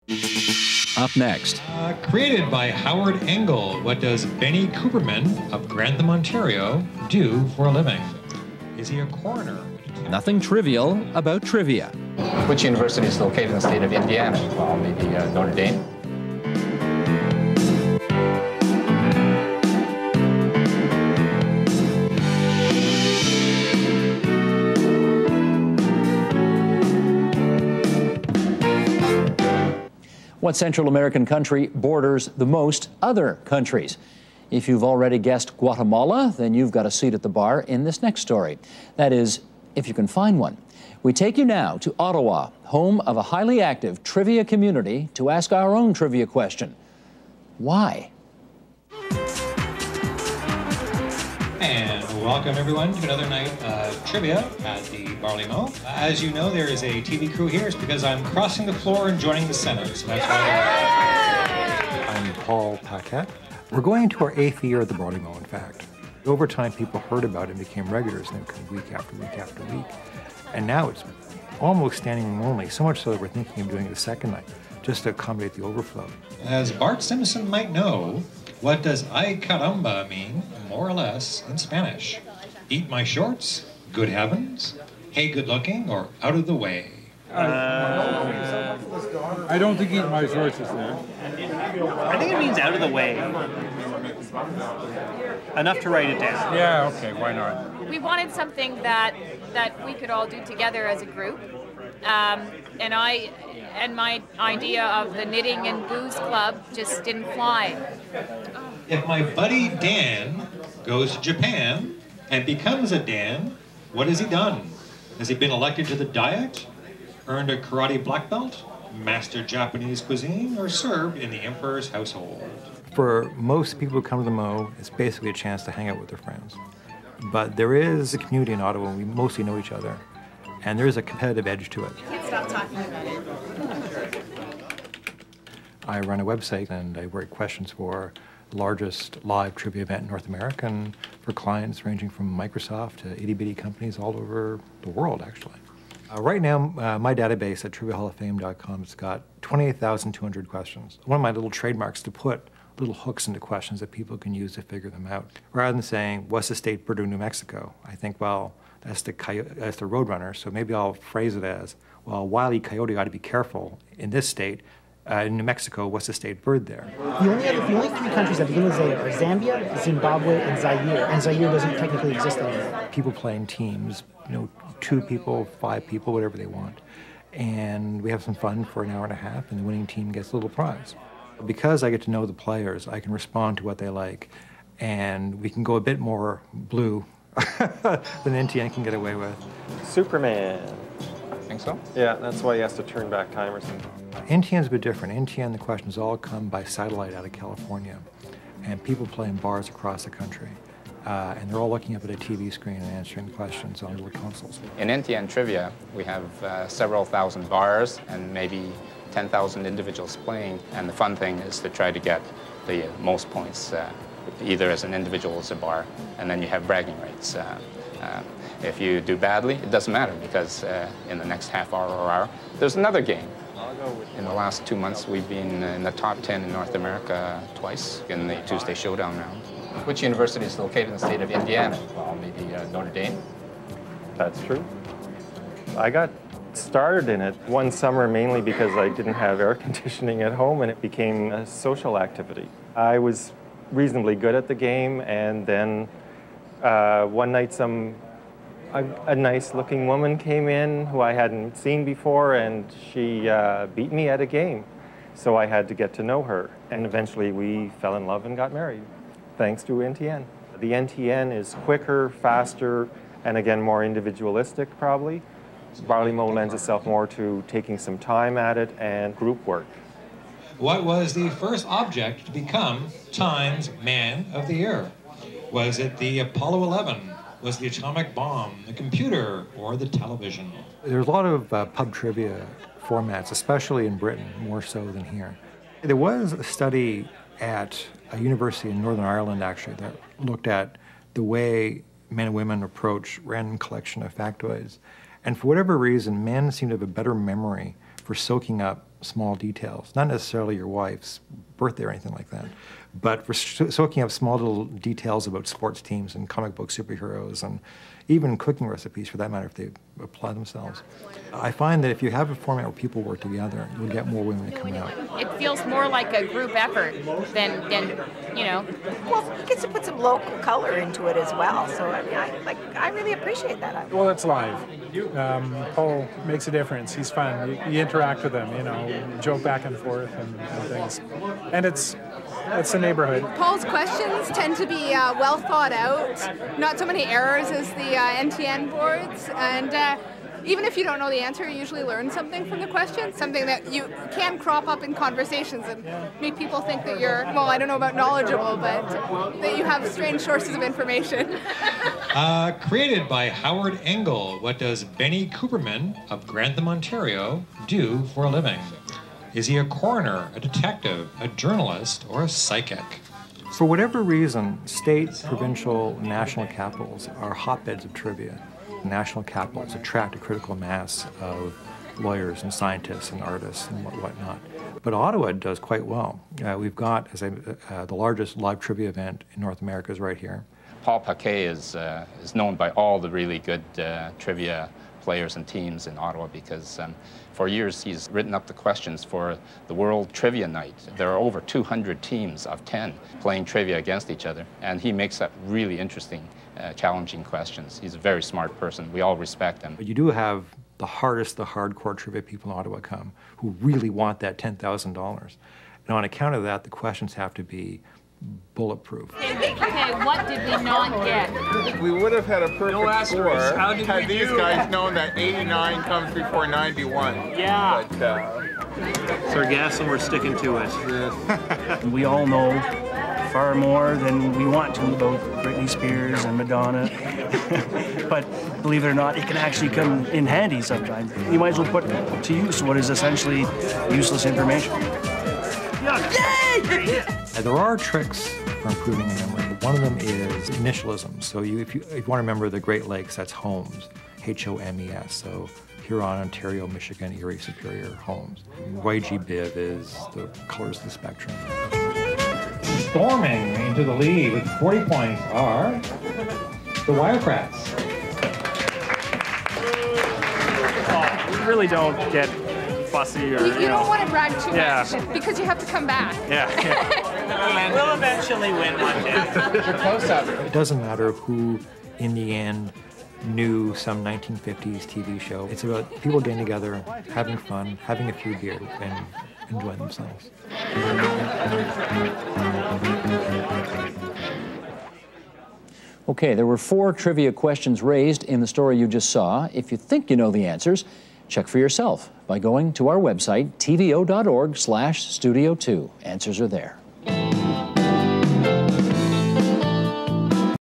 Up next. Created by Howard Engel, what does Benny Cooperman of Grantham, Ontario, do for a living? Is he a coroner? Nothing trivial about trivia. Which university is located in the state of Indiana? Well, maybe Notre Dame. What Central American country borders the most other countries? If you've already guessed Guatemala, then you've got a seat at the bar in this next story. That is, if you can find one. We take you now to Ottawa, home of a highly active trivia community, to ask our own trivia question. Why? And welcome everyone to another night of trivia at the Barley Mow. As you know, there is a TV crew here. It's because I'm crossing the floor and joining the center. So that's why I'm Paul Paquette. We're going into our 8th year at the Barley Mow, in fact. Over time, people heard about it and became regulars, and they would come week after week after week. And now it's almost standing room only, so much so that we're thinking of doing it a second night, just to accommodate the overflow. As Bart Simpson might know, what does ay caramba mean, more or less, in Spanish? Eat my shorts, good heavens, hey good looking, or out of the way? I don't think eat my shorts is there. I think it means out of the way. Enough to write it down. Yeah, okay, why not? We wanted something that we could all do together as a group. And my idea of the Knitting and Booze Club just didn't fly. If my buddy Dan goes to Japan and becomes a Dan, what has he done? Has he been elected to the Diet, earned a karate black belt, mastered Japanese cuisine, or served in the Emperor's household? For most people who come to the Mow, it's basically a chance to hang out with their friends. But there is a community in Ottawa, and we mostly know each other, and there is a competitive edge to it. Can't stop talking about it. I run a website, and I write questions for the largest live trivia event in North America, and for clients ranging from Microsoft to itty-bitty companies all over the world, actually. Right now, my database at triviahalloffame.com has got 28,200 questions. One of my little trademarks to put little hooks into questions that people can use to figure them out. Rather than saying, what's the state border of New Mexico? I think, well, that's the roadrunner, so maybe I'll phrase it as, well, Wile E. Coyote ought to be careful in this state. In New Mexico, what's the state bird there? The only 3 countries that begin with Zaire are Zambia, Zimbabwe, and Zaire doesn't technically exist anymore. People play in teams, 2 people, 5 people, whatever they want. And we have some fun for an hour and a half, and the winning team gets a little prize. Because I get to know the players, I can respond to what they like, and we can go a bit more blue than NTN can get away with. Superman. Think so? Yeah, that's why he has to turn back time or something. NTN's a bit different. NTN, the questions all come by satellite out of California, and people play in bars across the country. And they're all looking up at a TV screen and answering questions on little consoles. In NTN Trivia, we have several thousand bars and maybe 10,000 individuals playing. And the fun thing is to try to get the most points, either as an individual or as a bar. And then you have bragging rights. If you do badly, it doesn't matter because in the next half hour or hour, there's another game. In the last 2 months, we've been in the top 10 in North America twice in the Tuesday Showdown round. Which university is located in the state of Indiana? Well, maybe Notre Dame. That's true. I got started in it one summer mainly because I didn't have air conditioning at home, and it became a social activity. I was reasonably good at the game, and then one night a nice-looking woman came in who I hadn't seen before, and she beat me at a game. So I had to get to know her, and eventually we fell in love and got married, thanks to NTN. The NTN is quicker, faster, and again, more individualistic, probably. Barley Mow lends itself more to taking some time at it and group work. What was the first object to become Time's Man of the Year? Was it the Apollo 11? Was the atomic bomb, the computer, or the television? There's a lot of pub trivia formats, especially in Britain, more so than here. There was a study at a university in Northern Ireland, actually, that looked at the way men and women approach random collection of factoids. And for whatever reason, men seem to have a better memory for soaking up small details, not necessarily your wife's birthday or anything like that, but for soaking up small little details about sports teams and comic book superheroes and even cooking recipes for that matter if they apply themselves. I find that if you have a format where people work together, you'll get more women to come out. It feels more like a group effort than you know. Well, it gets to put some local color into it as well. So I mean, I really appreciate that. Well, it's live. Paul makes a difference. He's fun. You interact with him, you know, joke back and forth and things. And it's the neighborhood. Paul's questions tend to be well thought out, not so many errors as the NTN boards, and even if you don't know the answer, you usually learn something from the question, something that you can crop up in conversations and make people think that you're, well, I don't know about knowledgeable, but that you have strange sources of information. Created by Howard Engel, what does Benny Cooperman of Grantham, Ontario do for a living? Is he a coroner, a detective, a journalist, or a psychic? For whatever reason, state, provincial, national capitals are hotbeds of trivia. National capitals attract a critical mass of lawyers and scientists and artists and whatnot. But Ottawa does quite well. We've got, as the largest live trivia event in North America is right here. Paul Paquet is known by all the really good trivia players and teams in Ottawa because for years he's written up the questions for the World Trivia Night. There are over 200 teams of 10 playing trivia against each other, and he makes up really interesting, challenging questions. He's a very smart person. We all respect him. But you do have the hardcore trivia people in Ottawa come who really want that $10,000. And on account of that, the questions have to be bulletproof. Okay, what did we not get? We would have had a perfect score had these guys known that 89 comes before 91. Yeah. But, so we're guessing, we're sticking to it. Yes. We all know far more than we want to about Britney Spears and Madonna. But believe it or not, it can actually come in handy sometimes. You might as well put to use what is essentially useless information. Yay! There are tricks for improving memory. One of them is initialism. So if you want to remember the Great Lakes, that's Holmes, H-O-M-E-S. So Huron, Ontario, Michigan, Erie, Superior, Holmes. YG-BIV is the colors of the spectrum. Storming into the lead with 40 points are the Wirecrats. We really don't get fussy or, you don't want to brag too much because you have to come back. Yeah. We'll eventually win one day. We're close up. It doesn't matter who, in the end, knew some 1950s TV show. It's about people getting together, having fun, having a few beers, and enjoying themselves. Okay, there were 4 trivia questions raised in the story you just saw. If you think you know the answers, check for yourself by going to our website, tvo.org/studio2. Answers are there.